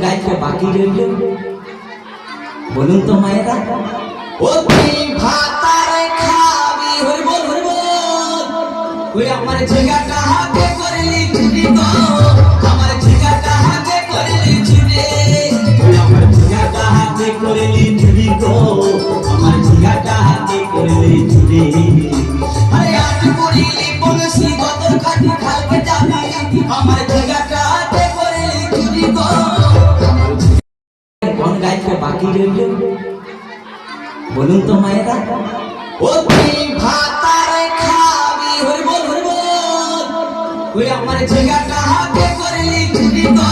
গাইতে বাকি রইল বলুন তো মায়েরা। ও তুই ভাতার খাবি হই বল হই বল ওই আমার ঝিঙ্গাটা হাতে করলি চুরি গো আমার ঝিঙ্গাটা হাতে করলি চুরি ওই আমার ঝিঙ্গাটা হাতে করলি চুরি গো আমার ঝিঙ্গাটা হাতে করলি চুরি আরে আট করিলি বলছি গতর কাটি খালকে যাবি আমার ঝিঙ্গাটা হাতে করলি চুরি গো কোন গাইতে বাকি রইল বলুন তো মায়েরা। ও তুই ভাতার খাবি হই বল ওই আমার ঝিঙ্গাটা হাতে করলি চুরি গো